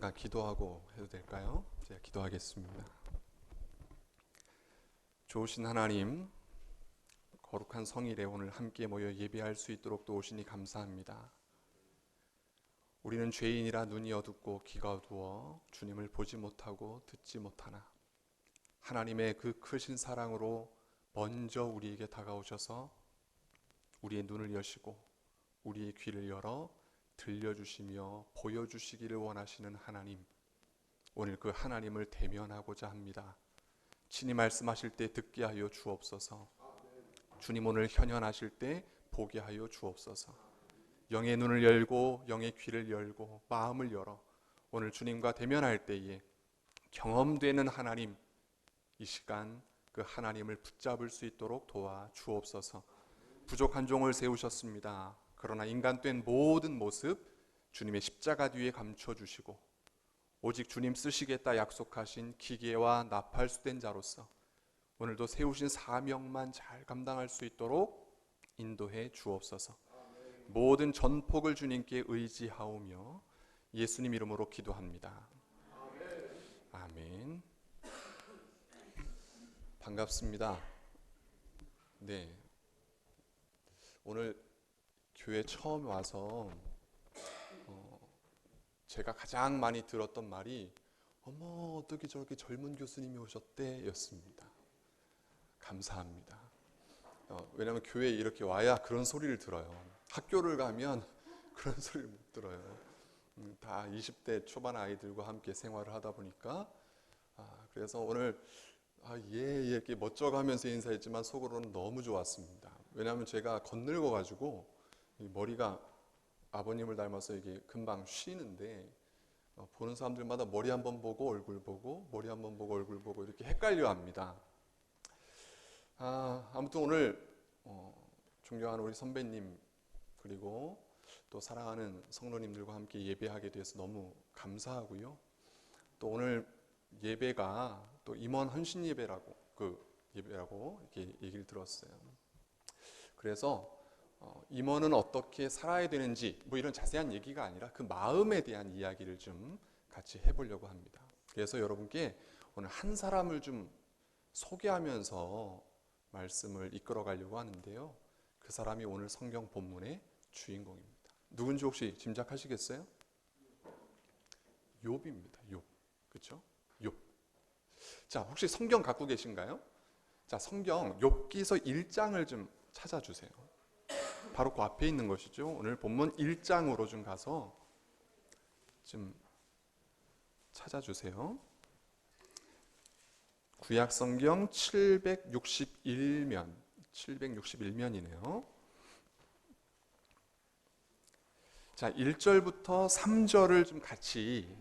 잠깐 기도하고 해도 될까요? 제가 기도하겠습니다. 좋으신 하나님, 거룩한 성일에 오늘 함께 모여 예배할 수 있도록 도우시니 감사합니다. 우리는 죄인이라 눈이 어둡고 귀가 어두워 주님을 보지 못하고 듣지 못하나 하나님의 그 크신 사랑으로 먼저 우리에게 다가오셔서 우리의 눈을 여시고 우리의 귀를 열어 들려주시며 보여주시기를 원하시는 하나님, 오늘 그 하나님을 대면하고자 합니다. 친히 말씀하실 때 듣게 하여 주옵소서. 주님 오늘 현현하실 때 보게 하여 주옵소서. 영의 눈을 열고 영의 귀를 열고 마음을 열어 오늘 주님과 대면할 때에 경험되는 하나님, 이 시간 그 하나님을 붙잡을 수 있도록 도와 주옵소서. 부족한 종을 세우셨습니다. 그러나 인간된 모든 모습 주님의 십자가 뒤에 감춰주시고 오직 주님 쓰시겠다 약속하신 기계와 나팔수된 자로서 오늘도 세우신 사명만 잘 감당할 수 있도록 인도해 주옵소서. 모든 전폭을 주님께 의지하오며 예수님 이름으로 기도합니다. 아멘. 반갑습니다. 네, 오늘 교회 처음 와서 제가 가장 많이 들었던 말이 어머 어떻게 저렇게 젊은 교수님이 오셨대 였습니다. 감사합니다. 왜냐하면 교회에 이렇게 와야 그런 소리를 들어요. 학교를 가면 그런 소리를 못 들어요. 다 20대 초반 아이들과 함께 생활을 하다 보니까 그래서 오늘 예 이렇게 멋쩍어하면서 인사했지만 속으로는 너무 좋았습니다. 왜냐하면 제가 건늙어 가지고 머리가 아버님을 닮아서 이게 금방 쉬는데 보는 사람들마다 머리 한번 보고 얼굴 보고 머리 한번 보고 얼굴 보고 이렇게 헷갈려 합니다. 아무튼 오늘 존경하는 우리 선배님 그리고 또 사랑하는 성도님들과 함께 예배하게 돼서 너무 감사하고요. 또 오늘 예배가 또 임원 헌신 예배라고 예배라고 이렇게 얘기를 들었어요. 그래서 임원은 어떻게 살아야 되는지 뭐 이런 자세한 얘기가 아니라 그 마음에 대한 이야기를 좀 같이 해보려고 합니다. 그래서 여러분께 오늘 한 사람을 좀 소개하면서 말씀을 이끌어 가려고 하는데요. 그 사람이 오늘 성경 본문의 주인공입니다. 누군지 혹시 짐작하시겠어요? 욥입니다. 욥. 그렇죠? 욥. 자, 혹시 성경 갖고 계신가요? 자, 성경 욥기서 1장을 좀 찾아주세요. 바로 그 앞에 있는 것이죠. 오늘 본문 1장으로 좀 가서 좀 찾아주세요. 구약 성경 761면이네요. 자, 1절부터 3절을 좀 같이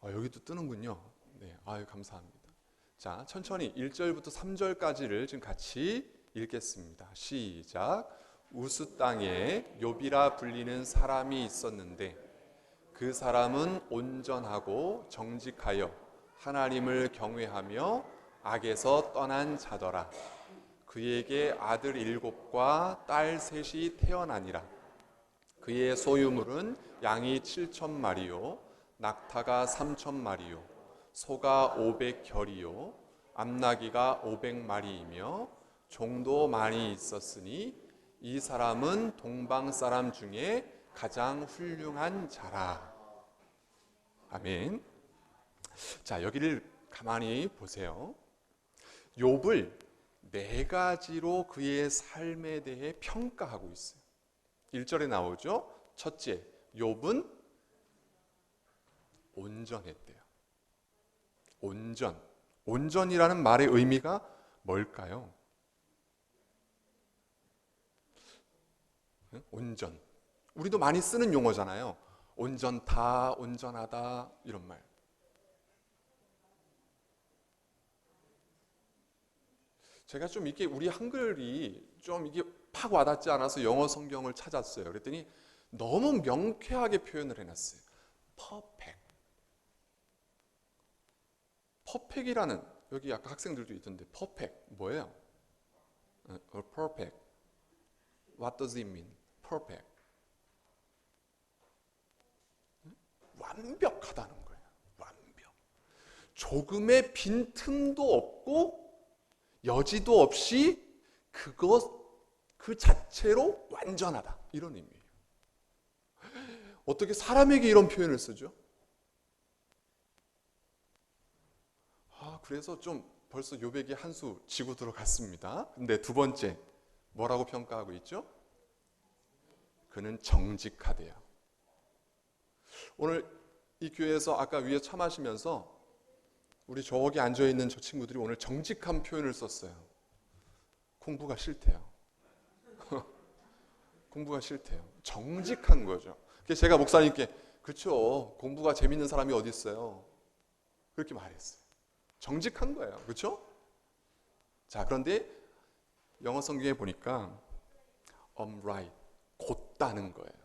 여기도 뜨는군요. 네, 아유 감사합니다. 자, 천천히 1절부터 3절까지를 좀 같이 읽겠습니다. 시작. 우스 땅에 욥이라 불리는 사람이 있었는데 그 사람은 온전하고 정직하여 하나님을 경외하며 악에서 떠난 자더라. 그에게 아들 7과 딸 3이 태어나니라. 그의 소유물은 양이 7,000마리요 낙타가 3,000마리요 소가 500결이요 암나귀가 500마리이며 종도 많이 있었으니 이 사람은 동방 사람 중에 가장 훌륭한 자라. 아멘. 자, 여기를 가만히 보세요. 욥을 4가지로 그의 삶에 대해 평가하고 있어요. 1절에 나오죠. 첫째, 욥은 온전했대요. 온전. 온전이라는 말의 의미가 뭘까요? 온전. 우리도 많이 쓰는 용어잖아요. 온전다, 온전하다 이런 말. 제가 좀 이게 우리 한글이 좀 이게 팍 와닿지 않아서 영어 성경을 찾았어요. 그랬더니 너무 명쾌하게 표현을 해놨어요. 퍼펙트. 퍼펙이라는 여기 아까 학생들도 있던데 퍼펙트 뭐예요? perfect. What does it mean? perfect. 완벽하다는 거예요. 완벽. 조금의 빈틈도 없고 여지도 없이 그 자체로 완전하다. 이런 의미예요. 어떻게 사람에게 이런 표현을 쓰죠? 그래서 좀 벌써 요백이 한 수 지고 들어갔습니다. 근데 두 번째 뭐라고 평가하고 있죠? 그는 정직하대요. 오늘 이 교회에서 아까 위에 차 마시면서 우리 저기 앉아있는 저 친구들이 오늘 정직한 표현을 썼어요. 공부가 싫대요. 공부가 싫대요. 정직한 거죠. 그래서 제가 목사님께 그렇죠. 공부가 재밌는 사람이 어디 있어요? 그렇게 말했어요. 정직한 거예요. 그렇죠? 자, 그런데 영어 성경에 보니까 upright, 곧다는 거예요.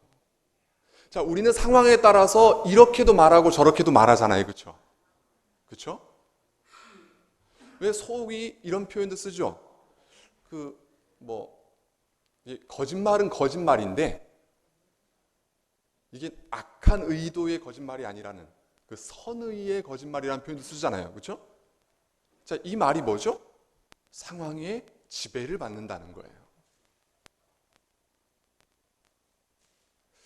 자, 우리는 상황에 따라서 이렇게도 말하고 저렇게도 말하잖아요. 그렇죠? 그렇죠? 왜 소위 이런 표현도 쓰죠? 거짓말은 거짓말인데 이게 악한 의도의 거짓말이 아니라는 그 선의의 거짓말이라는 표현도 쓰잖아요. 그렇죠? 자, 이 말이 뭐죠? 상황에 지배를 받는다는 거예요.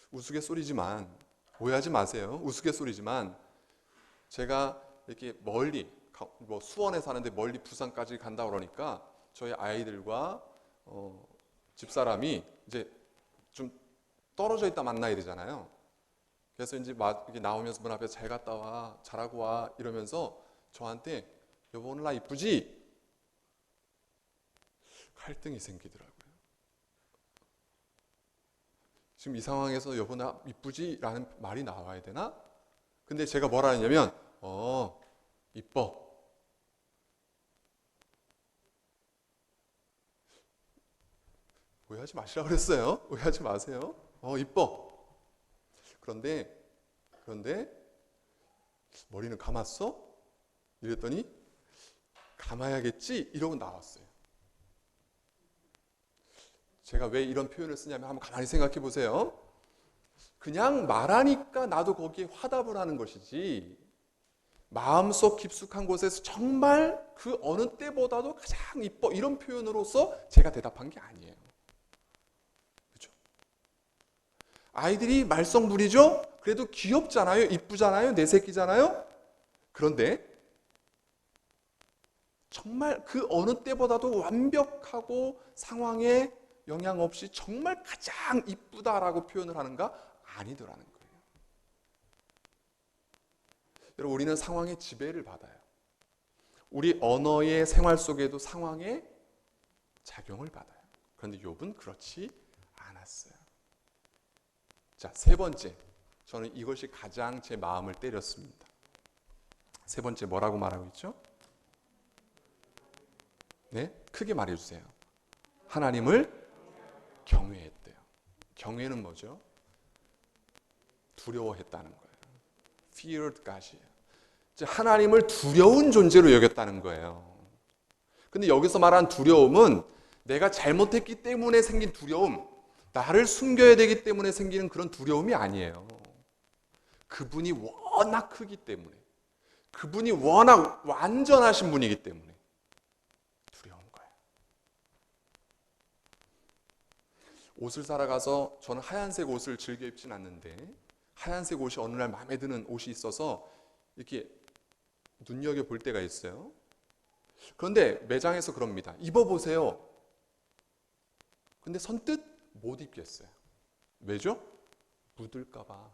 우스갯소리지만 오해하지 마세요. 우스갯소리지만 제가 이렇게 멀리 수원에 사는데 멀리 부산까지 간다 그러니까 저희 아이들과 집사람이 이제 좀 떨어져 있다 만나야 되잖아요. 그래서 이제 이렇게 나오면서 문 앞에서 잘 갔다 와, 잘하고 와 이러면서 저한테 여보 오늘 나 이쁘지? 갈등이 생기더라고요. 지금 이 상황에서 여보 나 이쁘지? 라는 말이 나와야 되나? 근데 제가 뭐라 하냐면 이뻐. 오해하지 마시라고 그랬어요. 오해하지 마세요. 이뻐. 그런데 머리는 감았어? 이랬더니 감아야겠지? 이러고 나왔어요. 제가 왜 이런 표현을 쓰냐면 한번 가만히 생각해 보세요. 그냥 말하니까 나도 거기에 화답을 하는 것이지 마음속 깊숙한 곳에서 정말 그 어느 때보다도 가장 이뻐 이런 표현으로서 제가 대답한 게 아니에요. 그렇죠? 아이들이 말썽 부리죠? 그래도 귀엽잖아요. 이쁘잖아요. 내 새끼잖아요. 그런데 정말 그 어느 때보다도 완벽하고 상황에 영향 없이 정말 가장 이쁘다라고 표현을 하는가? 아니더라는 거예요. 여러분, 우리는 상황의 지배를 받아요. 우리 언어의 생활 속에도 상황에 작용을 받아요. 그런데 욥은 그렇지 않았어요. 자, 세 번째. 저는 이것이 가장 제 마음을 때렸습니다. 세 번째 뭐라고 말하고 있죠? 네? 크게 말해주세요. 하나님을 경외했대요. 경외는 뭐죠? 두려워했다는 거예요. Feared God이에요. 하나님을 두려운 존재로 여겼다는 거예요. 근데 여기서 말한 두려움은 내가 잘못했기 때문에 생긴 두려움, 나를 숨겨야 되기 때문에 생기는 그런 두려움이 아니에요. 그분이 워낙 크기 때문에, 그분이 워낙 완전하신 분이기 때문에 두려운 거예요. 옷을 사러 가서 저는 하얀색 옷을 즐겨 입진 않는데 하얀색 옷이 어느 날 마음에 드는 옷이 있어서 이렇게 눈여겨볼 때가 있어요. 그런데 매장에서 그럽니다. 입어보세요. 근데 선뜻 못 입겠어요. 왜죠? 묻을까 봐.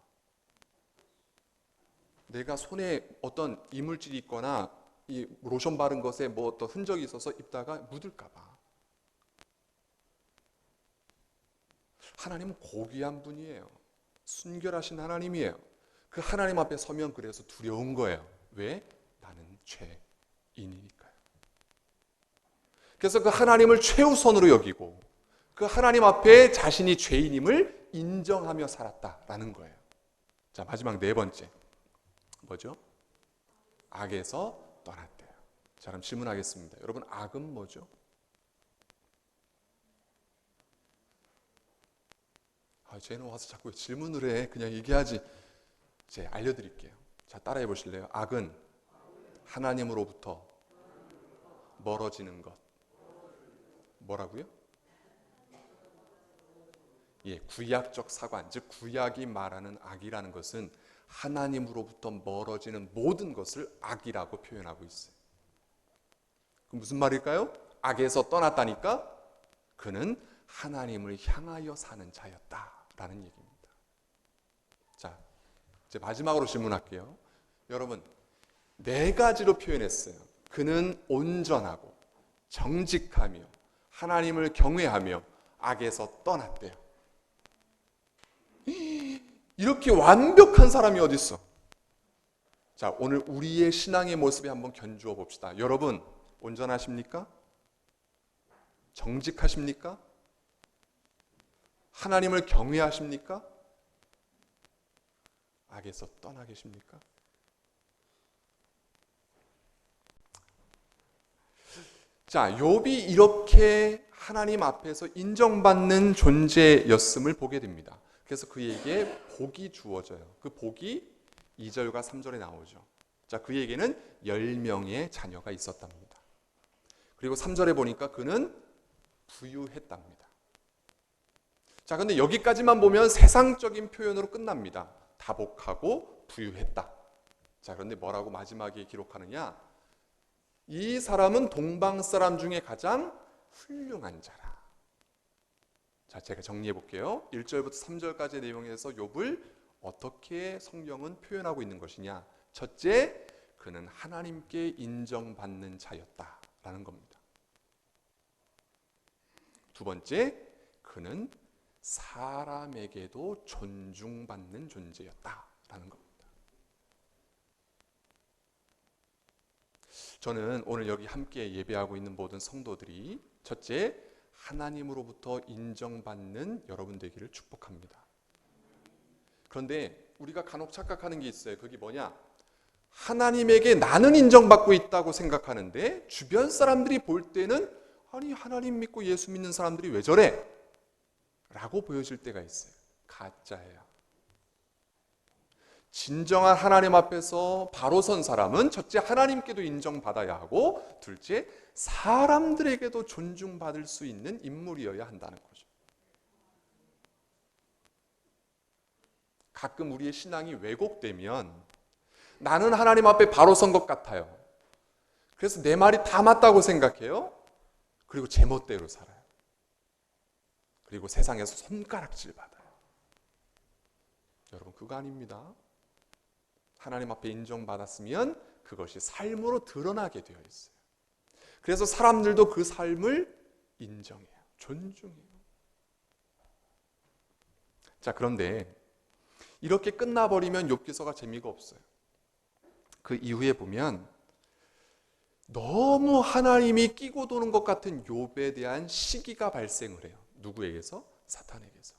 내가 손에 어떤 이물질이 있거나 이 로션 바른 것에 뭐 어떤 흔적이 있어서 입다가 묻을까 봐. 하나님은 고귀한 분이에요. 순결하신 하나님이에요. 그 하나님 앞에 서면 그래서 두려운 거예요. 왜? 나는 죄인이니까요. 그래서 그 하나님을 최우선으로 여기고 그 하나님 앞에 자신이 죄인임을 인정하며 살았다라는 거예요. 자, 마지막 네 번째. 뭐죠? 악에서 떠났대요. 자, 그럼 질문하겠습니다. 여러분, 악은 뭐죠? 쟤는 와서 자꾸 질문을 해. 그냥 얘기하지. 제가 알려드릴게요. 자, 따라해 보실래요? 악은 하나님으로부터 멀어지는 것. 뭐라고요? 예, 구약적 사관, 즉 구약이 말하는 악이라는 것은 하나님으로부터 멀어지는 모든 것을 악이라고 표현하고 있어요. 그럼 무슨 말일까요? 악에서 떠났다니까 그는 하나님을 향하여 사는 자였다라는 얘기입니다. 자, 이제 마지막으로 질문할게요. 여러분, 네 가지로 표현했어요. 그는 온전하고 정직하며 하나님을 경외하며 악에서 떠났대요. 이렇게 완벽한 사람이 어디 있어? 자, 오늘 우리의 신앙의 모습에 한번 견주어 봅시다. 여러분, 온전하십니까? 정직하십니까? 하나님을 경외하십니까? 악에서 떠나 계십니까? 자, 욥이 이렇게 하나님 앞에서 인정받는 존재였음을 보게 됩니다. 그래서 그에게 복이 주어져요. 그 복이 2절과 3절에 나오죠. 자, 그에게는 10명의 자녀가 있었답니다. 그리고 3절에 보니까 그는 부유했답니다. 자, 근데 여기까지만 보면 세상적인 표현으로 끝납니다. 다복하고 부유했다. 자, 그런데 뭐라고 마지막에 기록하느냐? 이 사람은 동방 사람 중에 가장 훌륭한 자라. 자, 제가 정리해 볼게요. 1절부터 3절까지의 내용에서 욥을 어떻게 성경은 표현하고 있는 것이냐? 첫째, 그는 하나님께 인정받는 자였다라는 겁니다. 두 번째, 그는 사람에게도 존중받는 존재였다라는 겁니다. 저는 오늘 여기 함께 예배하고 있는 모든 성도들이 첫째, 하나님으로부터 인정받는 여러분 되기를 축복합니다. 그런데 우리가 간혹 착각하는 게 있어요. 그게 뭐냐? 하나님에게 나는 인정받고 있다고 생각하는데 주변 사람들이 볼 때는 아니, 하나님 믿고 예수 믿는 사람들이 왜 저래? 라고 보여질 때가 있어요. 가짜예요. 진정한 하나님 앞에서 바로 선 사람은 첫째, 하나님께도 인정받아야 하고 둘째, 사람들에게도 존중받을 수 있는 인물이어야 한다는 거죠. 가끔 우리의 신앙이 왜곡되면 나는 하나님 앞에 바로 선 것 같아요. 그래서 내 말이 다 맞다고 생각해요. 그리고 제멋대로 살아요. 그리고 세상에서 손가락질 받아요. 여러분, 그거 아닙니다. 하나님 앞에 인정받았으면 그것이 삶으로 드러나게 되어 있어요. 그래서 사람들도 그 삶을 인정해요. 존중해요. 자, 그런데 이렇게 끝나버리면 욥기서가 재미가 없어요. 그 이후에 보면 너무 하나님이 끼고 도는 것 같은 욥에 대한 시기가 발생을 해요. 누구에게서? 사탄에게서.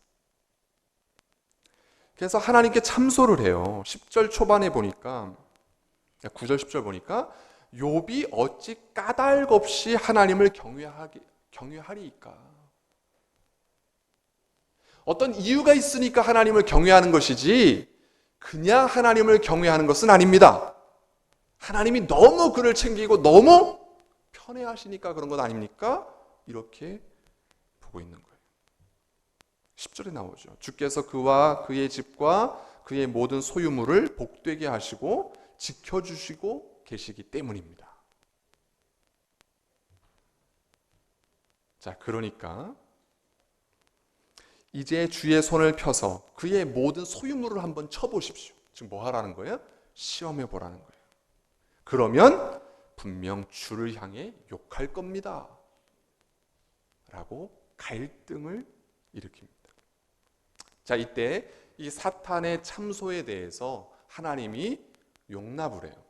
그래서 하나님께 참소를 해요. 10절 초반에 보니까 9절 10절 보니까 욥이 어찌 까닭없이 하나님을 경외하리이까? 어떤 이유가 있으니까 하나님을 경외하는 것이지 그냥 하나님을 경외하는 것은 아닙니다. 하나님이 너무 그를 챙기고 너무 편애하시니까 그런 것 아닙니까? 이렇게 보고 있는 거예요. 10절에 나오죠. 주께서 그와 그의 집과 그의 모든 소유물을 복되게 하시고 지켜주시고 계시기 때문입니다. 자, 그러니까 이제 주의 손을 펴서 그의 모든 소유물을 한번 쳐보십시오. 지금 뭐 하라는 거예요? 시험해 보라는 거예요. 그러면 분명 주를 향해 욕할 겁니다. 라고 갈등을 일으킵니다. 자, 이때 이 사탄의 참소에 대해서 하나님이 용납을 해요.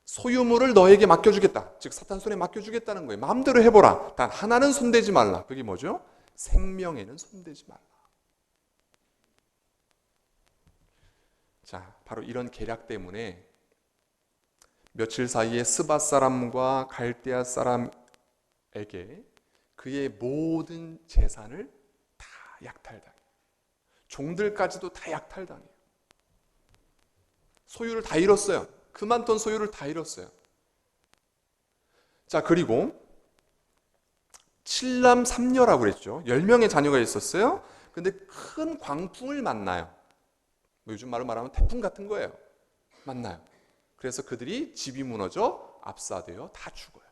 소유물을 너에게 맡겨주겠다. 즉 사탄 손에 맡겨주겠다는 거예요. 마음대로 해보라. 단 하나는 손대지 말라. 그게 뭐죠? 생명에는 손대지 말라. 자, 바로 이런 계략 때문에 며칠 사이에 스밧 사람과 갈대아 사람에게 그의 모든 재산을 다 약탈당해요. 종들까지도 다 약탈당해요. 소유를 다 잃었어요. 그 많던 소유를 다 잃었어요. 자, 그리고 7남 3녀라고 그랬죠. 10명의 자녀가 있었어요. 근데 큰 광풍을 만나요. 뭐 요즘 말로 말하면 태풍 같은 거예요. 만나요. 그래서 그들이 집이 무너져 압사되어 다 죽어요.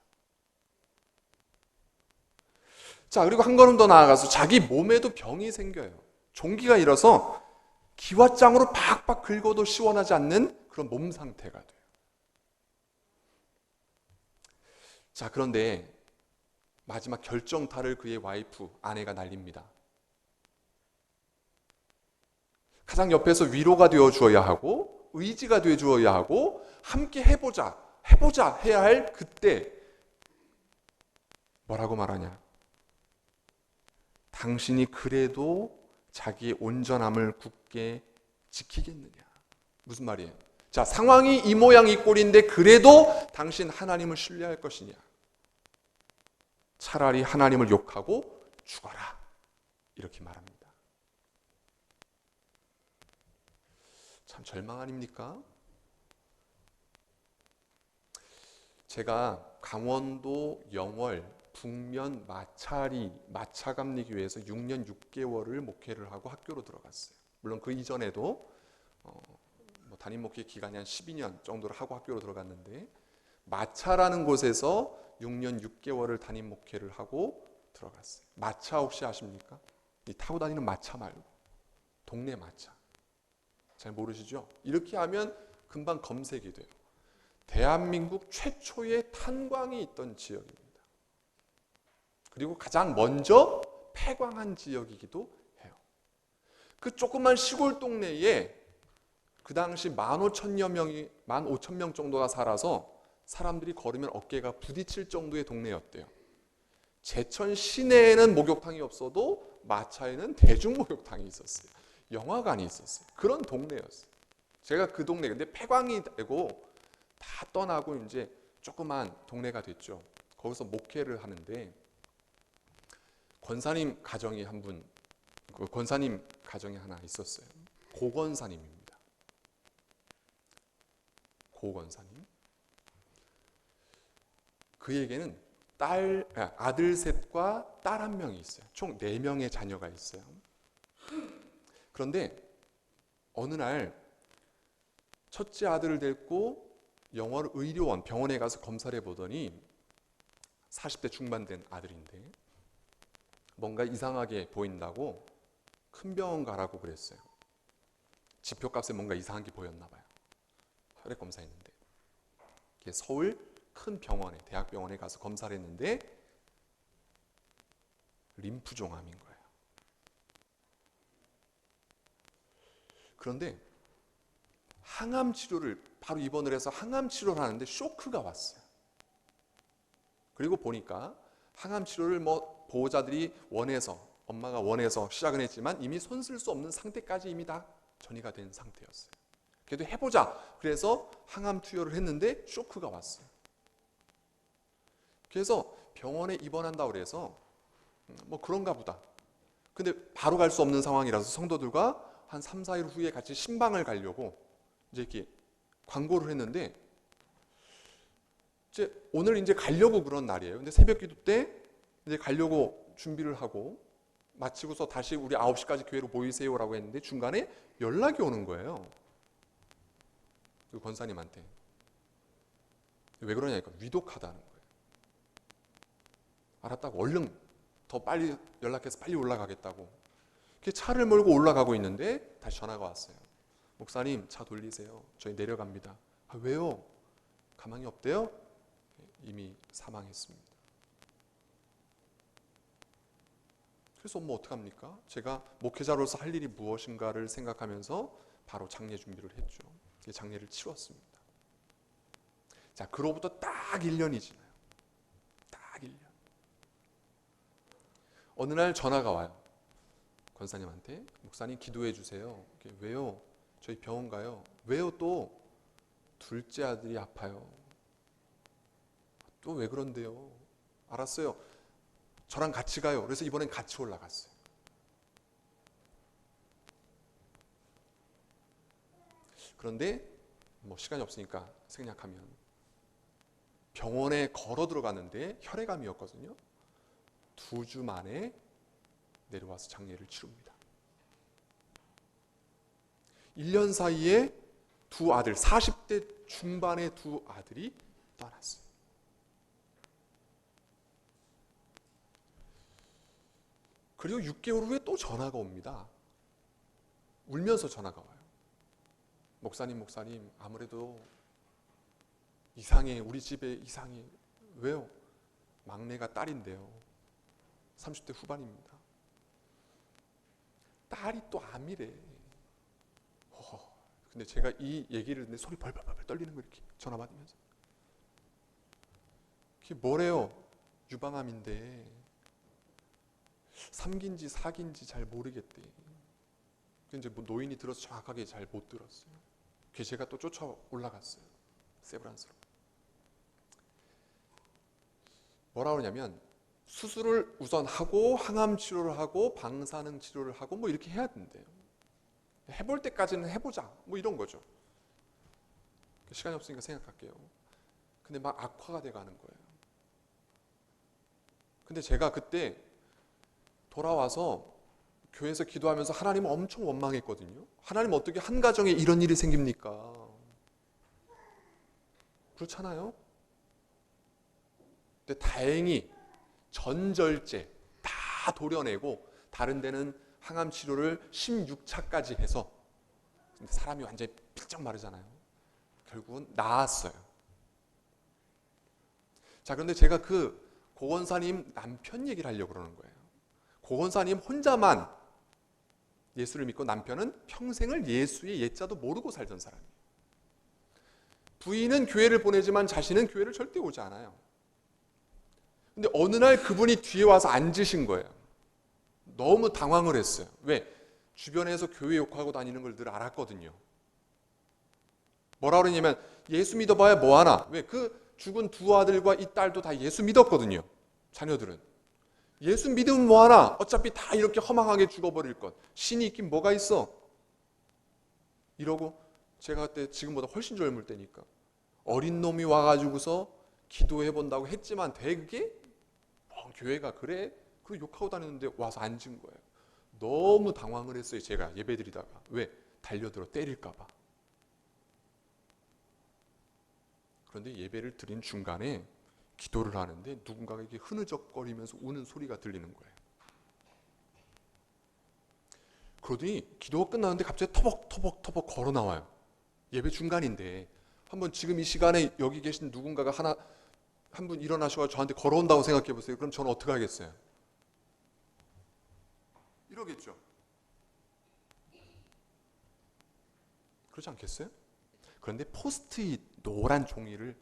자, 그리고 한 걸음 더 나아가서 자기 몸에도 병이 생겨요. 종기가 일어서 기왓장으로 팍팍 긁어도 시원하지 않는 그런 몸 상태가 돼요. 자, 그런데 마지막 결정타를 그의 와이프, 아내가 날립니다. 가장 옆에서 위로가 되어 주어야 하고 의지가 되어 주어야 하고 함께 해보자 해야 할 그때 뭐라고 말하냐? 당신이 그래도 자기의 온전함을 굳게 지키겠느냐? 무슨 말이에요? 자, 상황이 이 모양 이 꼴인데 그래도 당신 하나님을 신뢰할 것이냐? 차라리 하나님을 욕하고 죽어라. 이렇게 말합니다. 참 절망 아닙니까? 제가 강원도 영월 북면 마차감리교회에서 6년 6개월을 목회를 하고 학교로 들어갔어요. 물론 그 이전에도 담임 목회 기간이 한 12년 정도를 하고 학교로 들어갔는데 마차라는 곳에서 6년 6개월을 담임 목회를 하고 들어갔어요. 마차 혹시 아십니까? 이 타고 다니는 마차 말고 동네 마차. 잘 모르시죠? 이렇게 하면 금방 검색이 돼요. 대한민국 최초의 탄광이 있던 지역입니다. 그리고 가장 먼저 폐광한 지역이기도 해요. 그 조그만 시골 동네에 그 당시 15,000명 정도가 살아서 사람들이 걸으면 어깨가 부딪힐 정도의 동네였대요. 제천 시내에는 목욕탕이 없어도 마차에는 대중 목욕탕이 있었어요. 영화관이 있었어요. 그런 동네였어요. 제가 그 동네, 근데 폐광이 되고 다 떠나고 이제 조그만 동네가 됐죠. 거기서 목회를 하는데 권사님 가정이 권사님 가정이 하나 있었어요. 고권사님입니다. 고권사님. 그에게는 아들 셋과 딸 한 명이 있어요. 총 4명의 자녀가 있어요. 그런데 어느 날 첫째 아들을 데리고 영월 의료원 병원에 가서 검사를 해보더니 40대 중반 된 아들인데 뭔가 이상하게 보인다고 큰 병원 가라고 그랬어요. 지표값에 뭔가 이상한 게 보였나 봐요. 혈액 검사했는데 서울 큰 병원에 대학병원에 가서 검사를 했는데 림프종암인 거예요. 그런데 항암 치료를 바로 입원을 해서 항암 치료를 하는데 쇼크가 왔어요. 그리고 보니까 항암 치료를 보호자들이 엄마가 원해서 시작은 했지만 이미 손 쓸 수 없는 상태까지 이미 다 전이가 된 상태였어요. 그래도 해보자. 그래서 항암 투여를 했는데 쇼크가 왔어요. 그래서 병원에 입원한다고 그래서 그런가 보다. 근데 바로 갈 수 없는 상황이라서 성도들과 한 3, 4일 후에 같이 신방을 가려고 이제 이렇게 광고를 했는데 오늘 이제 가려고 그런 날이에요. 근데 새벽 기도 때 이제 가려고 준비를 하고 마치고서 다시 우리 9시까지 교회로 모이세요라고 했는데 중간에 연락이 오는 거예요. 그 권사님한테. 왜 그러냐니까 위독하다는 거예요. 알았다고 얼른 더 빨리 연락해서 빨리 올라가겠다고. 차를 몰고 올라가고 있는데 다시 전화가 왔어요. 목사님 차 돌리세요. 저희 내려갑니다. 아, 왜요? 가망이 없대요? 이미 사망했습니다. 그래서 어떡합니까? 제가 목회자로서 할 일이 무엇인가를 생각하면서 바로 장례 준비를 했죠. 장례를 치렀습니다. 자, 그로부터 딱 1년이 지나요. 딱 1년. 어느 날 전화가 와요. 권사님한테. 목사님 기도해 주세요. 왜요? 저희 병원 가요. 왜요 또? 둘째 아들이 아파요. 또 왜 그런데요? 알았어요. 저랑 같이 가요. 그래서 이번엔 같이 올라갔어요. 그런데 뭐 시간이 없으니까 생략하면 병원에 걸어 들어갔는데 혈액암이었거든요. 2주 만에 내려와서 장례를 치릅니다. 1년 사이에 두 아들, 40대 중반의 두 아들이 떠났어요. 그리고 6개월 후에 또 전화가 옵니다. 울면서 전화가 와요. 목사님, 아무래도 이상해. 우리 집에 이상해. 왜요? 막내가 딸인데요. 30대 후반입니다. 딸이 또 암이래. 근데 제가 이 얘기를 듣는데 손이 벌벌 떨리는 거 이렇게 전화 받으면서. 그게 뭐래요? 유방암인데 3기인지 4기인지 잘 모르겠대. 이제 뭐 노인이 들어서 정확하게 잘 못 들었어요. 그래서 제가 또 쫓아 올라갔어요. 세브란스로. 뭐라 그러냐면 수술을 우선 하고 항암 치료를 하고 방사능 치료를 하고 뭐 이렇게 해야 된대요. 해볼 때까지는 해보자 뭐 이런 거죠. 시간이 없으니까 생각할게요. 근데 막 악화가 돼가는 거예요. 근데 제가 그때 돌아와서 교회에서 기도하면서 하나님을 엄청 원망했거든요. 하나님 어떻게 한 가정에 이런 일이 생깁니까? 그렇잖아요. 근데 다행히 전절제 다 도려내고 다른 데는 항암 치료를 16차까지 해서 근데 사람이 완전히 필쩍 마르잖아요. 결국은 나았어요. 자, 그런데 제가 그 고건사님 남편 얘기를 하려고 그러는 거예요. 고건사님 혼자만 예수를 믿고 남편은 평생을 예수의 예자도 모르고 살던 사람이에요. 부인은 교회를 보내지만 자신은 교회를 절대 오지 않아요. 근데 어느 날 그분이 뒤에 와서 앉으신 거예요. 너무 당황을 했어요. 왜? 주변에서 교회 욕하고 다니는 걸 늘 알았거든요. 뭐라 그러냐면 예수 믿어봐야 뭐하나? 왜? 그 죽은 두 아들과 이 딸도 다 예수 믿었거든요. 자녀들은. 예수 믿으면 뭐하나? 어차피 다 이렇게 허망하게 죽어버릴 것. 신이 있긴 뭐가 있어? 이러고 제가 그때 지금보다 훨씬 젊을 때니까 어린 놈이 와가지고서 기도해본다고 했지만 되게 교회가 그래? 그리고 욕하고 다녔는데 와서 앉은 거예요. 너무 당황을 했어요. 제가 예배드리다가. 왜? 달려들어 때릴까 봐. 그런데 예배를 드린 중간에 기도를 하는데 누군가가 이렇게 흐느적거리면서 우는 소리가 들리는 거예요. 그러더니 기도가 끝나는데 갑자기 터벅터벅 걸어 나와요. 예배 중간인데 한번 지금 이 시간에 여기 계신 누군가가 한 분 일어나셔서 저한테 걸어온다고 생각해 보세요. 그럼 저는 어떻게 하겠어요? 이러겠죠. 그렇지 않겠어요? 그런데 포스트잇 노란 종이를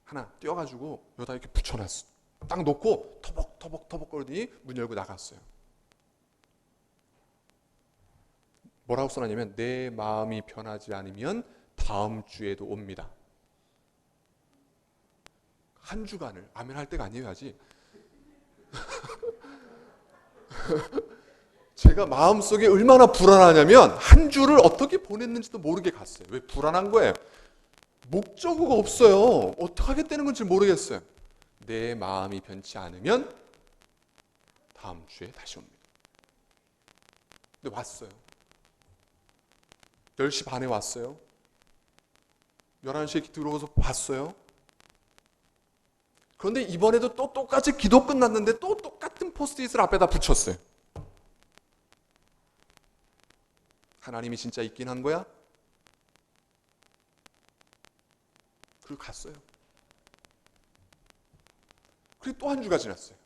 하나 떼어가지고 여기다 이렇게 붙여놨어. 딱 놓고 터벅터벅 거리더니 문 열고 나갔어요. 뭐라고 써놨냐면 내 마음이 변하지 않으면 다음 주에도 옵니다. 한 주간을 아멘 할 때가 아니에요 아직. 제가 마음속에 얼마나 불안하냐면 한 주를 어떻게 보냈는지도 모르게 갔어요. 왜? 불안한 거예요. 목적어가 없어요. 어떻게 하겠다는 건지 모르겠어요. 내 마음이 변치 않으면 다음 주에 다시 옵니다. 근데 왔어요. 10시 반에 왔어요. 11시에 들어와서 봤어요. 그런데 이번에도 또 똑같이 기도 끝났는데 또 똑같은 포스트잇을 앞에다 붙였어요. 하나님이 진짜 있긴 한 거야? 그리고 갔어요. 그리고 또 한 주가 지났어요.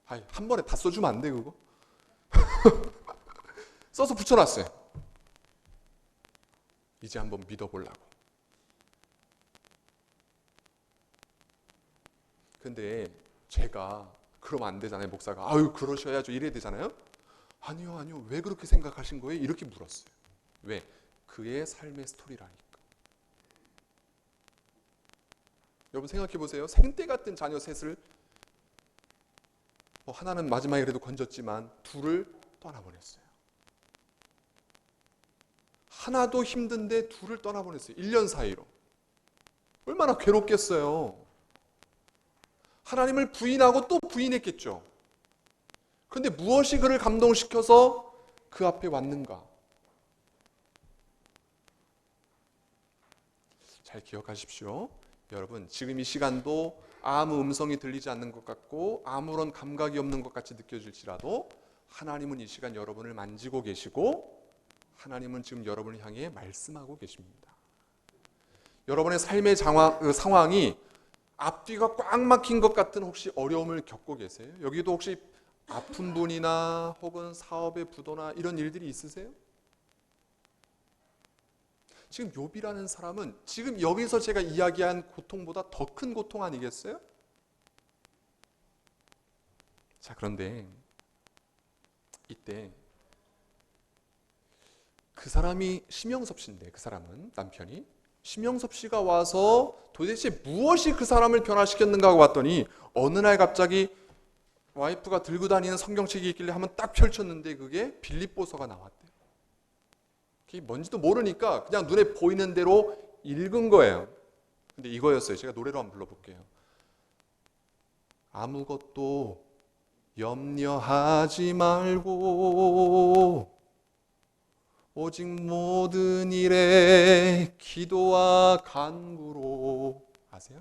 아이, 한 번에 다 써주면 안 돼 그거? 써서 붙여놨어요. 이제 한번 믿어보려고. 근데 제가 그러면 안 되잖아요. 목사가 아유 그러셔야죠 이래야 되잖아요. 아니요 왜 그렇게 생각하신 거예요? 이렇게 물었어요. 왜? 그의 삶의 스토리라니까. 여러분 생각해 보세요. 생떼 같은 자녀 셋을 하나는 마지막에 그래도 건졌지만 둘을 떠나보냈어요. 하나도 힘든데 둘을 떠나보냈어요. 1년 사이로. 얼마나 괴롭겠어요. 하나님을 부인하고 또 부인했겠죠. 그런데 무엇이 그를 감동시켜서 그 앞에 왔는가? 잘 기억하십시오. 여러분, 지금 이 시간도 아무 음성이 들리지 않는 것 같고 아무런 감각이 없는 것 같이 느껴질지라도 하나님은 이 시간 여러분을 만지고 계시고 하나님은 지금 여러분을 향해 말씀하고 계십니다. 여러분의 삶의 상황이 앞뒤가 꽉 막힌 것 같은 혹시 어려움을 겪고 계세요? 여기도 혹시 아픈 분이나 혹은 사업의 부도나 이런 일들이 있으세요? 지금 욥이라는 사람은 지금 여기서 제가 이야기한 고통보다 더 큰 고통 아니겠어요? 자, 그런데 이때 그 사람이 심영섭 씨인데, 그 사람은 남편이 심영섭 씨가 와서 도대체 무엇이 그 사람을 변화시켰는가 하고 봤더니 어느 날 갑자기 와이프가 들고 다니는 성경책이 있길래 한번 딱 펼쳤는데 그게 빌립보서가 나왔대요. 그게 뭔지도 모르니까 그냥 눈에 보이는 대로 읽은 거예요. 근데 이거였어요. 제가 노래로 한번 불러볼게요. 아무것도 염려하지 말고 오직 모든 일에 기도와 간구로. 아세요?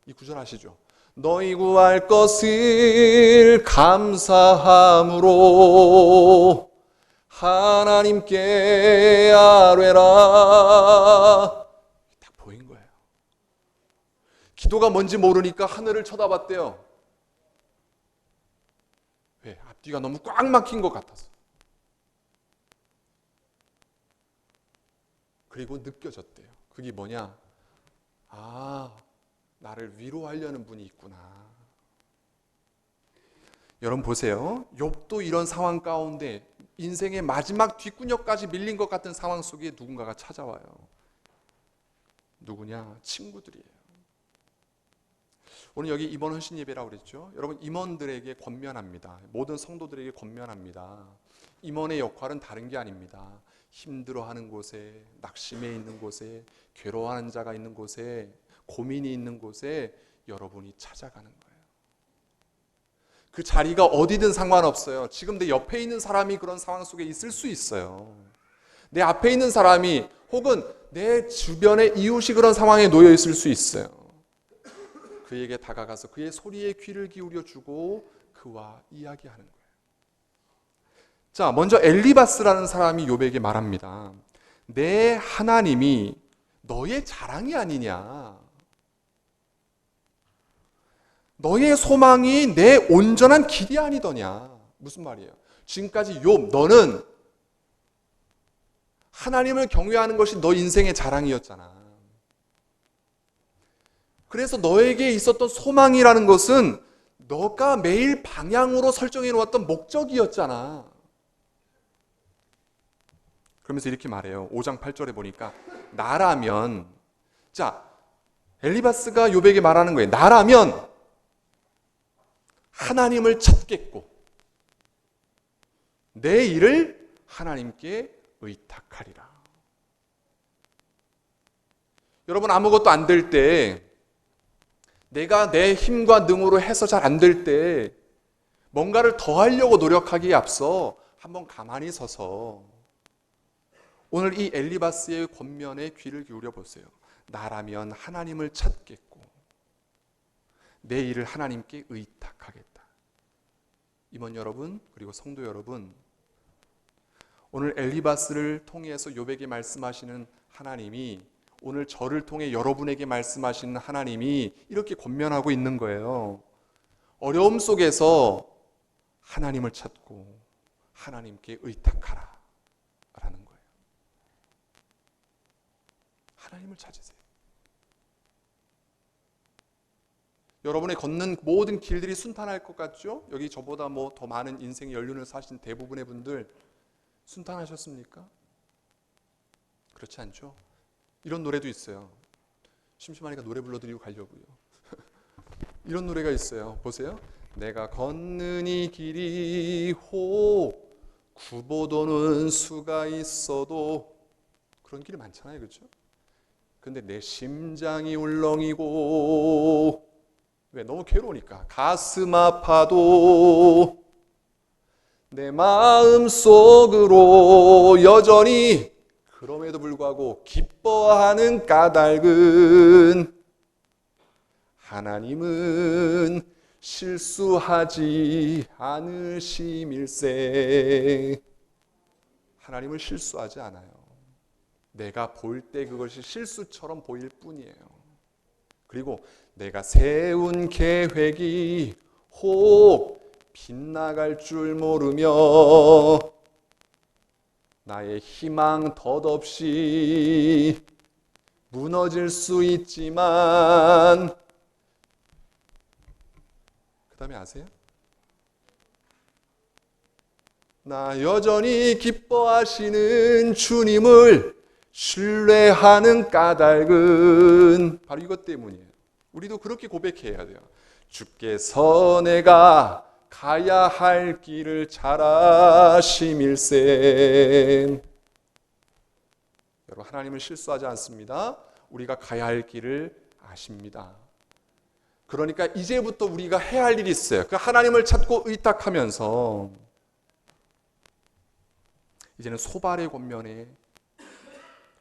이 구절 아시죠? 너희 구할 것을 감사함으로 하나님께 아뢰라. 딱 보인 거예요. 기도가 뭔지 모르니까 하늘을 쳐다봤대요. 왜? 앞뒤가 너무 꽉 막힌 것 같아서. 그리고 느껴졌대요. 그게 뭐냐? 아, 나를 위로하려는 분이 있구나. 여러분 보세요. 욥도 이런 상황 가운데 인생의 마지막 뒷구녕까지 밀린 것 같은 상황 속에 누군가가 찾아와요. 누구냐? 친구들이에요. 오늘 여기 임원 헌신 예배라고 그랬죠. 여러분, 임원들에게 권면합니다. 모든 성도들에게 권면합니다. 임원의 역할은 다른 게 아닙니다. 힘들어하는 곳에, 낙심해 있는 곳에, 괴로워하는 자가 있는 곳에, 고민이 있는 곳에 여러분이 찾아가는 거예요. 그 자리가 어디든 상관없어요. 지금 내 옆에 있는 사람이 그런 상황 속에 있을 수 있어요. 내 앞에 있는 사람이 혹은 내 주변의 이웃이 그런 상황에 놓여 있을 수 있어요. 그에게 다가가서 그의 소리에 귀를 기울여 주고 그와 이야기하는 거예요. 자, 먼저 엘리바스라는 사람이 욥에게 말합니다. 내 하나님이 너의 자랑이 아니냐? 너의 소망이 내 온전한 길이 아니더냐? 무슨 말이에요? 지금까지 욥, 너는 하나님을 경외하는 것이 너 인생의 자랑이었잖아. 그래서 너에게 있었던 소망이라는 것은 너가 매일 방향으로 설정해 놓았던 목적이었잖아. 그러면서 이렇게 말해요. 5장 8절에 보니까 나라면, 자, 엘리바스가 욥에게 말하는 거예요. 나라면 하나님을 찾겠고 내 일을 하나님께 의탁하리라. 여러분, 아무것도 안 될 때, 내가 내 힘과 능으로 해서 잘 안 될 때 뭔가를 더 하려고 노력하기에 앞서 한번 가만히 서서 오늘 이 엘리바스의 권면에 귀를 기울여 보세요. 나라면 하나님을 찾겠고 내 일을 하나님께 의탁하겠다. 임원 여러분, 그리고 성도 여러분, 오늘 엘리바스를 통해서 욥에게 말씀하시는 하나님이 오늘 저를 통해 여러분에게 말씀하시는 하나님이 이렇게 권면하고 있는 거예요. 어려움 속에서 하나님을 찾고 하나님께 의탁하라 라는 거예요. 하나님을 찾으세요. 여러분의 걷는 모든 길들이 순탄할 것 같죠? 여기 저보다 더 많은 인생의 연륜을 사신 대부분의 분들 순탄하셨습니까? 그렇지 않죠? 이런 노래도 있어요. 심심하니까 노래 불러드리고 가려고요. 이런 노래가 있어요. 보세요. 내가 걷는 이 길이 구보도는 수가 있어도 그런 길이 많잖아요, 그렇죠? 근데 내 심장이 울렁이고, 왜? 너무 괴로우니까. 가슴 아파도 내 마음 속으로 여전히 그럼에도 불구하고 기뻐하는 까닭은 하나님은 실수하지 않으심일세. 하나님은 실수하지 않아요. 내가 볼 때 그것이 실수처럼 보일 뿐이에요. 그리고 내가 세운 계획이 혹 빗나갈 줄 모르며 나의 희망 덧없이 무너질 수 있지만, 그 다음에 아세요? 나 여전히 기뻐하시는 주님을 신뢰하는 까닭은 바로 이것 때문이에요. 우리도 그렇게 고백해야 돼요. 주께서 내가 가야 할 길을 잘 아심일세. 여러분, 하나님은 실수하지 않습니다. 우리가 가야 할 길을 아십니다. 그러니까 이제부터 우리가 해야 할 일이 있어요. 그 하나님을 찾고 의탁하면서 이제는 소발의 권면에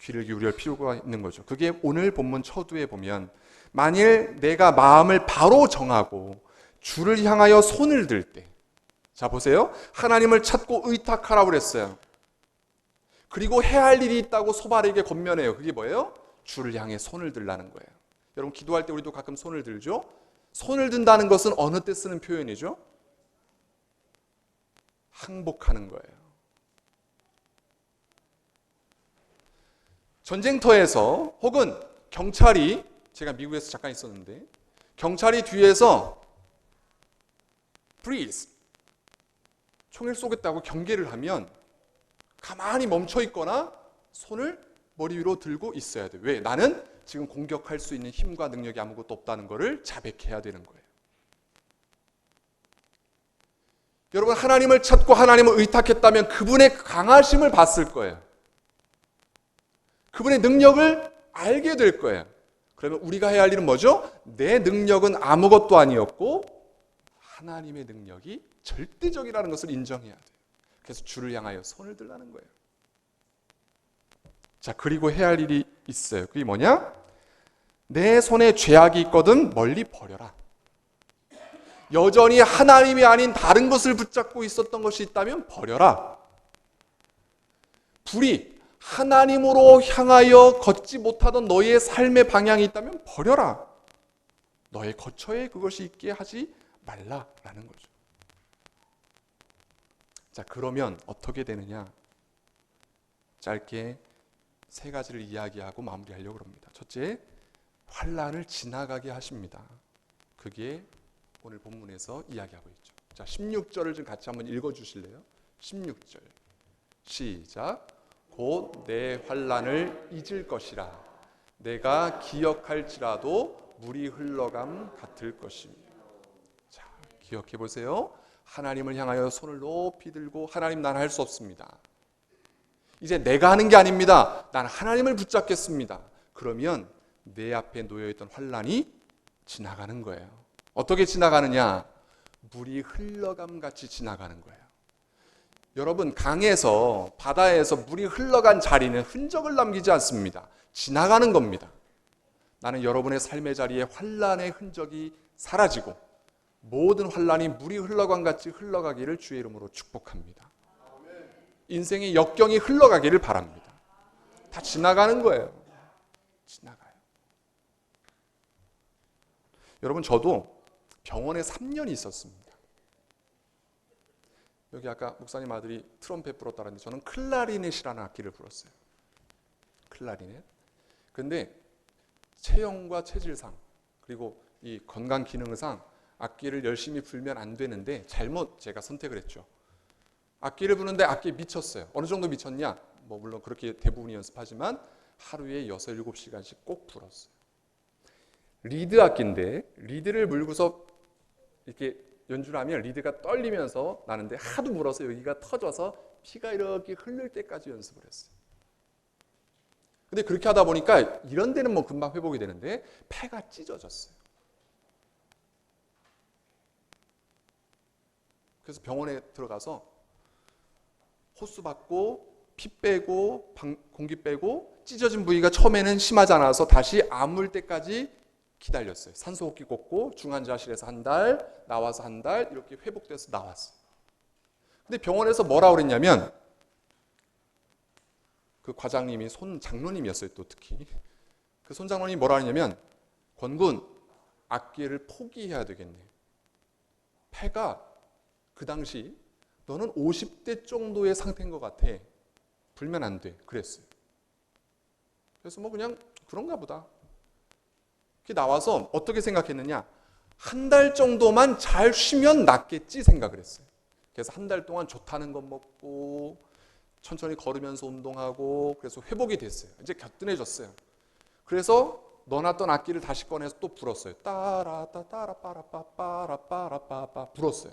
귀를 기울일 필요가 있는 거죠. 그게 오늘 본문 초두에 보면, 만일 내가 마음을 바로 정하고 주를 향하여 손을 들 때, 자 보세요. 하나님을 찾고 의탁하라고 그랬어요. 그리고 해야 할 일이 있다고 소발에게 권면해요. 그게 뭐예요? 주를 향해 손을 들라는 거예요. 여러분, 기도할 때 우리도 가끔 손을 들죠? 손을 든다는 것은 어느 때 쓰는 표현이죠? 항복하는 거예요. 전쟁터에서 혹은 경찰이, 제가 미국에서 잠깐 있었는데, 경찰이 뒤에서 freeze, 총을 쏘겠다고 경계를 하면 가만히 멈춰 있거나 손을 머리 위로 들고 있어야 돼. 왜? 나는 지금 공격할 수 있는 힘과 능력이 아무것도 없다는 것을 자백해야 되는 거예요. 여러분, 하나님을 찾고 하나님을 의탁했다면 그분의 강하심을 봤을 거예요. 그분의 능력을 알게 될 거예요. 그러면 우리가 해야 할 일은 뭐죠? 내 능력은 아무것도 아니었고 하나님의 능력이 절대적이라는 것을 인정해야 돼요. 그래서 주를 향하여 손을 들라는 거예요. 자, 그리고 해야 할 일이 있어요. 그게 뭐냐? 내 손에 죄악이 있거든 멀리 버려라. 여전히 하나님이 아닌 다른 것을 붙잡고 있었던 것이 있다면 버려라. 불이 하나님으로 향하여 걷지 못하던 너의 삶의 방향이 있다면 버려라. 너의 거처에 그것이 있게 하지 말라라는 거죠. 자, 그러면 어떻게 되느냐? 짧게 세 가지를 이야기하고 마무리하려고 합니다. 첫째, 환난을 지나가게 하십니다. 그게 오늘 본문에서 이야기하고 있죠. 자, 16절을 좀 같이 한번 읽어주실래요? 16절 시작. 곧 내 환난을 잊을 것이라. 내가 기억할지라도 물이 흘러감 같을 것입니다. 자, 기억해 보세요. 하나님을 향하여 손을 높이 들고, 하나님, 난 할 수 없습니다. 이제 내가 하는 게 아닙니다. 난 하나님을 붙잡겠습니다. 그러면 내 앞에 놓여있던 환난이 지나가는 거예요. 어떻게 지나가느냐? 물이 흘러감 같이 지나가는 거예요. 여러분, 강에서, 바다에서 물이 흘러간 자리는 흔적을 남기지 않습니다. 지나가는 겁니다. 나는 여러분의 삶의 자리에 환난의 흔적이 사라지고 모든 환난이 물이 흘러간 같이 흘러가기를 주의 이름으로 축복합니다. 인생의 역경이 흘러가기를 바랍니다. 다 지나가는 거예요. 지나가요. 여러분, 저도 병원에 3년 있었습니다. 여기 아까 목사님 아들이 트럼펫 불었다는데 저는 클라리넷이라는 악기를 불었어요. 클라리넷. 근데 체형과 체질상 그리고 이 건강 기능상 악기를 열심히 불면 안 되는데 잘못 제가 선택을 했죠. 악기를 부는데 악기에 미쳤어요. 어느 정도 미쳤냐? 뭐 물론 그렇게 대부분이 연습하지만 하루에 6, 7시간씩 꼭 불었어요. 리드 악기인데 리드를 물고서 이렇게 연주를 하면 리드가 떨리면서 나는데 하도 물어서 여기가 터져서 피가 이렇게 흘릴 때까지 연습을 했어요. 근데 그렇게 하다 보니까 이런 데는 뭐 금방 회복이 되는데 폐가 찢어졌어요. 그래서 병원에 들어가서 호수 받고 피 빼고 공기 빼고 찢어진 부위가 처음에는 심하지 않아서 다시 아물 때까지 기다렸어요. 산소호흡기 꽂고 중환자실에서 한 달, 나와서 한 달 이렇게 회복돼서 나왔어요. 근데 병원에서 뭐라고 그랬냐면 그 과장님이 손 장로님이었어요. 또 특히 그 손 장로님이 뭐라 하냐면 권군 악기를 포기해야 되겠네. 폐가 그 당시 너는 50대 정도의 상태인 것 같아. 불면 안 돼. 그랬어요. 그래서 뭐 그냥 그런가 보다. 나와서 어떻게 생각했느냐. 한 달 정도만 잘 쉬면 낫겠지 생각을 했어요. 그래서 한 달 동안 좋다는 것 먹고 천천히 걸으면서 운동하고 그래서 회복이 됐어요. 이제 갸տն해졌어요. 그래서 넣어놨던 악기를 다시 꺼내서 또 불었어요. 따라따따라빠라빠빠라빠라빠빠 불었어요.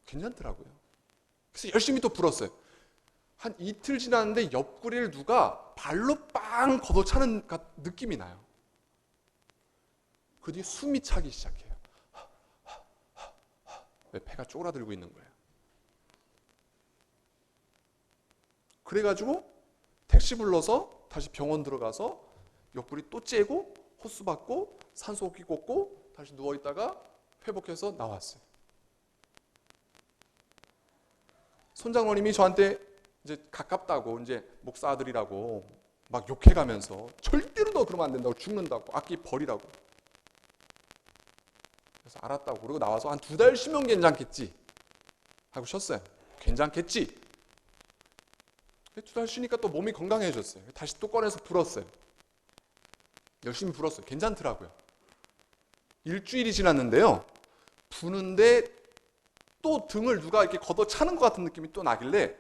괜찮더라고요. 그래서 열심히 또 불었어요. 한 이틀 지났는데 옆구리를 누가 발로 빵 걷어차는 느낌이 나요. 그 뒤에 숨이 차기 시작해요. 왜 폐가 쪼그라들고 있는 거예요. 그래가지고 택시 불러서 다시 병원 들어가서 옆구리 또 째고 호수 받고 산소호흡기 꽂고 다시 누워있다가 회복해서 나왔어요. 손장로님이 저한테 이제 가깝다고 이제 목사 아들이라고 막 욕해가면서 절대로 너 그러면 안 된다고 죽는다고 악기 버리라고. 그래서 알았다고 그러고 나와서 한 2달 쉬면 괜찮겠지 하고 쉬었어요. 괜찮겠지. 2달 쉬니까 또 몸이 건강해졌어요. 다시 또 꺼내서 불었어요. 열심히 불었어요. 괜찮더라고요. 일주일이 지났는데요. 부는데 또 등을 누가 이렇게 걷어차는 것 같은 느낌이 또 나길래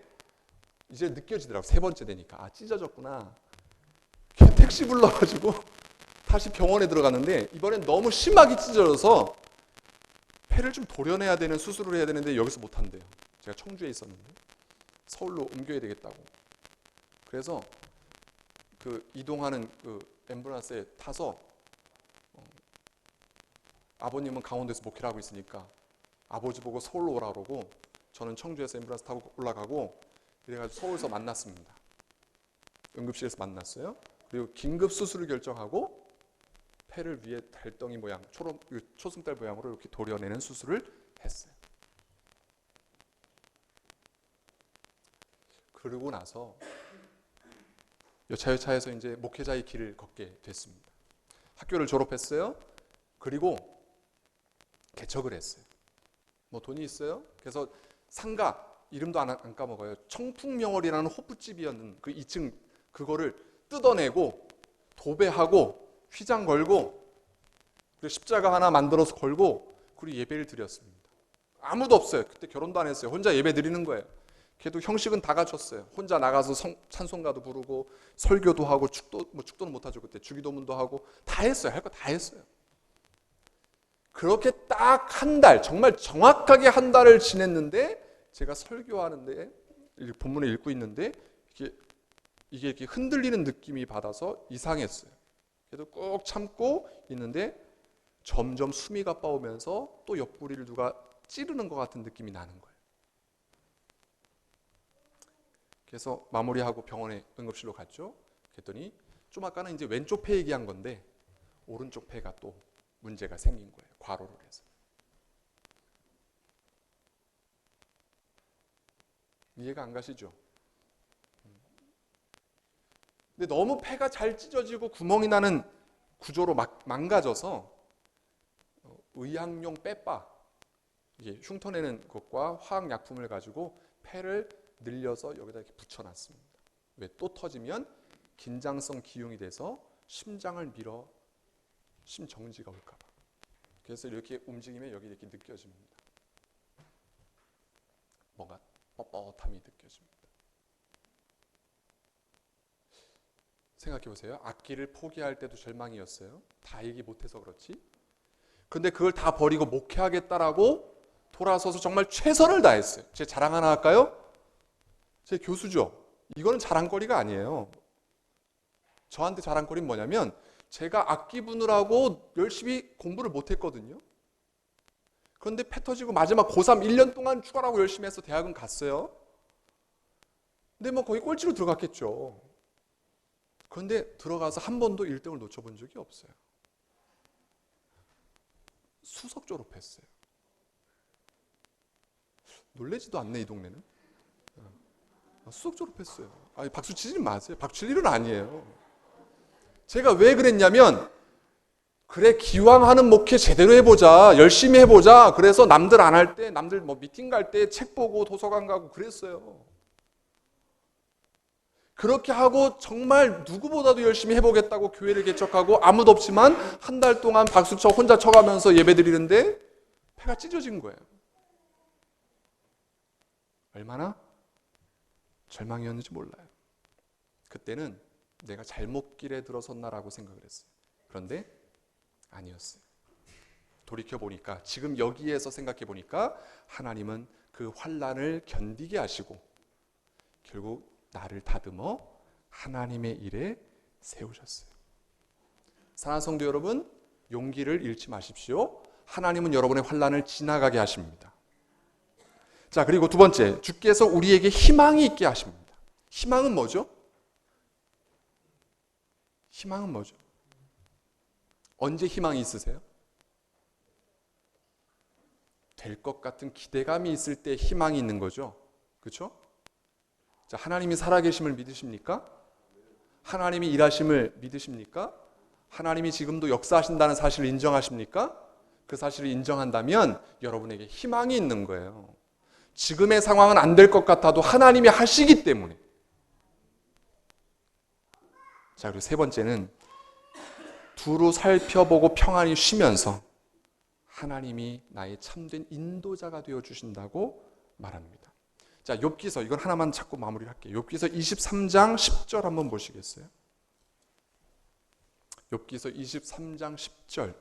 이제 느껴지더라고요. 3번째 되니까. 아, 찢어졌구나. 택시 불러가지고 다시 병원에 들어갔는데 이번엔 너무 심하게 찢어져서 폐를 좀 도려내야 되는 수술을 해야 되는데 여기서 못한대요. 제가 청주에 있었는데 서울로 옮겨야 되겠다고. 그래서 그 이동하는 그 앰뷸런스에 타서 아버님은 강원도에서 목회를 하고 있으니까 아버지 보고 서울로 오라 그러고 저는 청주에서 앰뷸런스 타고 올라가고 이래가지고 서울에서 만났습니다. 응급실에서 만났어요. 그리고 긴급 수술을 결정하고 폐를 위에 달덩이 모양, 초승달 모양으로 이렇게 도려내는 수술을 했어요. 그러고 나서 여차여차해서 이제 목회자의 길을 걷게 됐습니다. 학교를 졸업했어요. 그리고 개척을 했어요. 뭐 돈이 있어요. 그래서 상가 이름도 안 까먹어요. 청풍명월이라는 호프집이었는 그 2층 그거를 뜯어내고 도배하고 휘장 걸고 그리고 십자가 하나 만들어서 걸고 그리고 예배를 드렸습니다. 아무도 없어요. 그때 결혼도 안 했어요. 혼자 예배 드리는 거예요. 걔도 형식은 다 갖췄어요. 혼자 나가서 찬송가도 부르고 설교도 하고 축도는 못하죠. 그때 주기도문도 하고 다 했어요. 할 거 다 했어요. 그렇게 딱 한 달, 정말 정확하게 한 달을 지냈는데 제가 설교하는데 본문을 읽고 있는데 이게 이렇게 흔들리는 느낌이 받아서 이상했어요. 그래도 꾹 참고 있는데 점점 숨이 가빠오면서 또 옆구리를 누가 찌르는 것 같은 느낌이 나는 거예요. 그래서 마무리하고 병원에 응급실로 갔죠. 그랬더니 좀 아까는 이제 왼쪽 폐 얘기한 건데 오른쪽 폐가 또 문제가 생긴 거예요. 과로를 해서. 이해가 안 가시죠? 근데 너무 폐가 잘 찢어지고 구멍이 나는 구조로 망가져서 의학용 빼빠, 이게 흉터내는 것과 화학약품을 가지고 폐를 늘려서 여기다 이렇게 붙여놨습니다. 왜? 또 터지면 긴장성 기흉이 돼서 심장을 밀어 심정지가 올까 봐. 그래서 이렇게 움직이면 여기 이렇게 느껴집니다. 뭔가 뻣뻣함이 느껴집니다. 생각해 보세요. 악기를 포기할 때도 절망이었어요. 다 얘기 못해서 그렇지. 근데 그걸 다 버리고 목회하겠다라고 돌아서서 정말 최선을 다했어요. 제 자랑 하나 할까요? 제 교수죠. 이거는 자랑거리가 아니에요. 저한테 자랑거리는 뭐냐면 제가 악기 분으라고 열심히 공부를 못했거든요. 그런데 패 터지고 마지막 고3 1년 동안 죽어라고 열심히 해서 대학은 갔어요. 근데 뭐 거의 꼴찌로 들어갔겠죠. 그런데 들어가서 한 번도 1등을 놓쳐본 적이 없어요. 수석 졸업했어요. 놀래지도 않네, 이 동네는. 수석 졸업했어요. 아니, 박수 치지 마세요. 박수 칠 일은 아니에요. 제가 왜 그랬냐면, 그래, 기왕 하는 목회 제대로 해보자, 열심히 해보자. 그래서 남들 안 할 때, 남들 뭐 미팅 갈 때 책 보고 도서관 가고 그랬어요. 그렇게 하고 정말 누구보다도 열심히 해보겠다고 교회를 개척하고 아무도 없지만 한 달 동안 박수 쳐 혼자 쳐가면서 예배 드리는데 폐가 찢어진 거예요. 얼마나 절망이었는지 몰라요. 그때는 내가 잘못 길에 들어섰나라고 생각을 했어요. 그런데 아니었어요. 돌이켜보니까, 지금 여기에서 생각해보니까 하나님은 그 환난을 견디게 하시고 결국 나를 다듬어 하나님의 일에 세우셨어요. 사랑하는 성도 여러분, 용기를 잃지 마십시오. 하나님은 여러분의 환난을 지나가게 하십니다. 자, 그리고 두 번째, 주께서 우리에게 희망이 있게 하십니다. 희망은 뭐죠? 희망은 뭐죠? 언제 희망이 있으세요? 될 것 같은 기대감이 있을 때 희망이 있는 거죠. 그렇죠? 자, 하나님이 살아계심을 믿으십니까? 하나님이 일하심을 믿으십니까? 하나님이 지금도 역사하신다는 사실을 인정하십니까? 그 사실을 인정한다면 여러분에게 희망이 있는 거예요. 지금의 상황은 안 될 것 같아도 하나님이 하시기 때문에. 자, 그리고 세 번째는 두루 살펴보고 평안히 쉬면서 하나님이 나의 참된 인도자가 되어 주신다고 말합니다. 자, 욥기서, 이건 하나만 찾고 마무리를 할게요. 욥기서 23장 10절 한번 보시겠어요? 욥기서 23장 10절.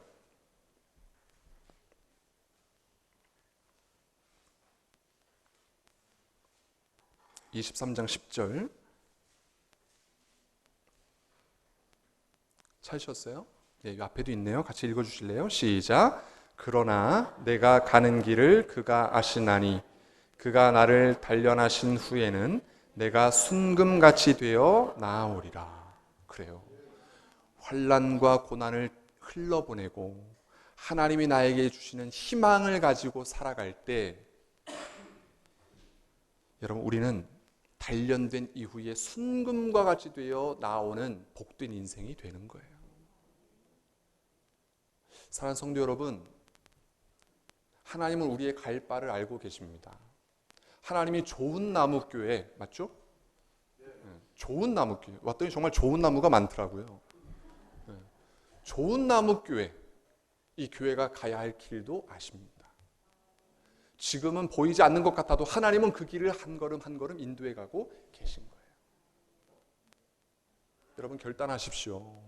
(23장 10절) 찾으셨어요? 네, 이 앞에도 있네요. 같이 읽어주실래요? 시작. 그러나 내가 가는 길을 그가 아시나니 그가 나를 단련하신 후에는 내가 순금같이 되어 나아오리라. 그래요. 환난과 고난을 흘러보내고 하나님이 나에게 주시는 희망을 가지고 살아갈 때, 여러분, 우리는 단련된 이후에 순금과 같이 되어 나오는 복된 인생이 되는 거예요. 사랑하는 성도 여러분, 하나님은 우리의 갈 바를 알고 계십니다. 하나님이 좋은 나무교회, 맞죠? 좋은 나무교회, 왔더니 정말 좋은 나무가 많더라고요. 좋은 나무교회, 이 교회가 가야 할 길도 아십니다. 지금은 보이지 않는 것 같아도 하나님은 그 길을 한 걸음 한 걸음 인도해 가고 계신 거예요. 여러분, 결단하십시오.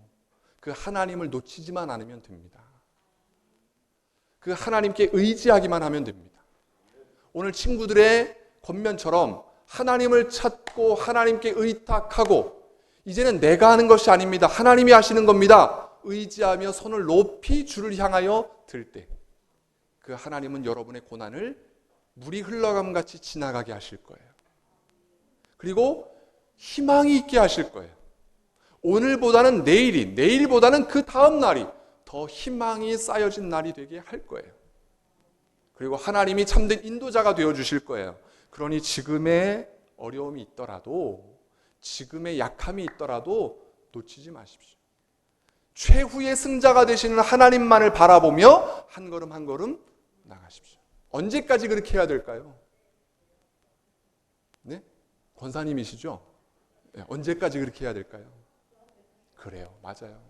그 하나님을 놓치지만 않으면 됩니다. 그 하나님께 의지하기만 하면 됩니다. 오늘 친구들의 권면처럼 하나님을 찾고 하나님께 의탁하고, 이제는 내가 하는 것이 아닙니다. 하나님이 하시는 겁니다. 의지하며 손을 높이 주를 향하여 들 때, 그 하나님은 여러분의 고난을 물이 흘러감 같이 지나가게 하실 거예요. 그리고 희망이 있게 하실 거예요. 오늘보다는 내일이, 내일보다는 그 다음 날이 더 희망이 쌓여진 날이 되게 할 거예요. 그리고 하나님이 참된 인도자가 되어주실 거예요. 그러니 지금의 어려움이 있더라도, 지금의 약함이 있더라도 놓치지 마십시오. 최후의 승자가 되시는 하나님만을 바라보며 한 걸음 한 걸음 나가십시오. 언제까지 그렇게 해야 될까요? 네? 권사님이시죠? 네, 언제까지 그렇게 해야 될까요? 그래요, 맞아요.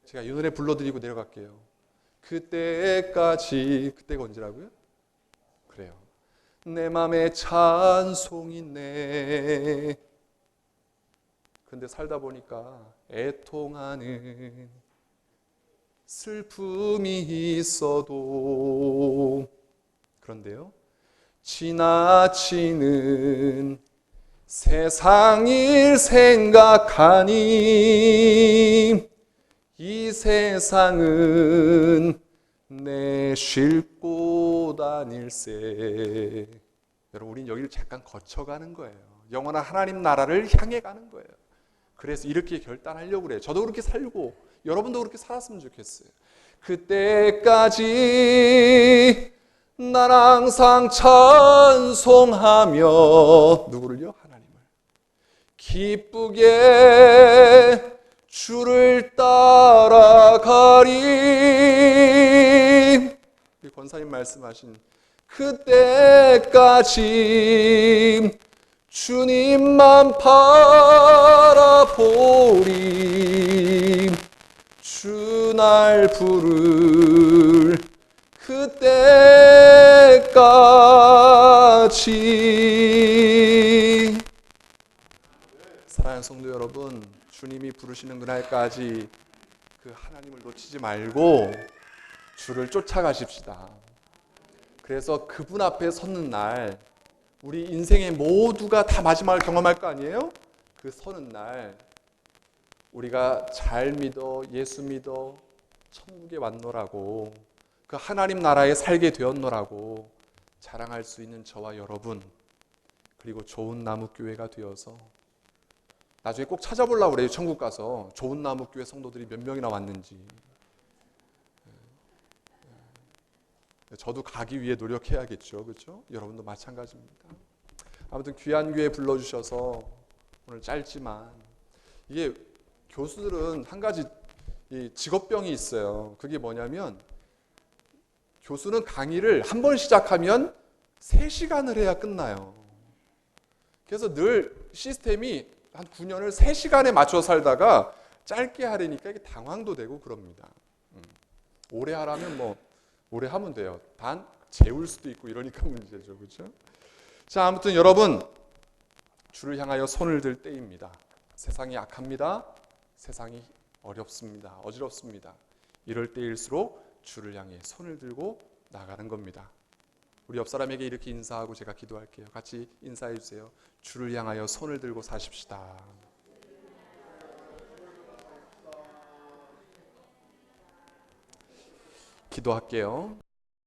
제가 이 노래 불러드리고 내려갈게요. 그때까지, 그때가 언제라고요? 그래요. 내 맘에 찬송이 있네. 근데 살다 보니까 애통하는 슬픔이 있어도, 그런데요, 지나치는 세상 일 생각하니 이 세상은 내 쉴 곳 아닐세. 여러분, 우린 여기를 잠깐 거쳐가는 거예요. 영원한 하나님 나라를 향해 가는 거예요. 그래서 이렇게 결단하려고 그래요. 저도 그렇게 살고 여러분도 그렇게 살았으면 좋겠어요. 그때까지 난 항상 찬송하며 누구를요? 하나님을 기쁘게 주를 따라가리. 권사님 말씀하신 그때까지 주님만 바라보리. 주 날 부를 그때까지. 사랑하는 성도 여러분, 주님이 부르시는 그날까지 그 하나님을 놓치지 말고 주를 쫓아가십시다. 그래서 그분 앞에 섰는 날 우리 인생의 모두가 다 마지막을 경험할 거 아니에요? 그 서는 날 우리가 잘 믿어, 예수 믿어, 천국에 왔노라고, 그 하나님 나라에 살게 되었노라고 자랑할 수 있는 저와 여러분, 그리고 좋은 나무교회가 되어서 나중에 꼭 찾아보려고 그래요. 천국 가서 좋은 나무교회 성도들이 몇 명이나 왔는지. 저도 가기 위해 노력해야겠죠. 그렇죠? 여러분도 마찬가지입니다. 아무튼 귀한 교회 불러주셔서 오늘 짧지만, 이게 교수들은 한 가지 직업병이 있어요. 그게 뭐냐면 교수는 강의를 한 번 시작하면 3시간을 해야 끝나요. 그래서 늘 시스템이 한 9년을 3시간에 맞춰 살다가 짧게 하려니까 이게 당황도 되고 그럽니다. 오래 하라면 뭐 오래 하면 돼요. 단 재울 수도 있고 이러니까 문제죠. 그렇죠? 자, 아무튼 여러분, 주를 향하여 손을 들 때입니다. 세상이 악합니다. 세상이 어렵습니다. 어지럽습니다. 이럴 때일수록 주를 향해 손을 들고 나가는 겁니다. 우리 옆 사람에게 이렇게 인사하고 제가 기도할게요. 같이 인사해 주세요. 주를 향하여 손을 들고 사십시다. 기도할게요.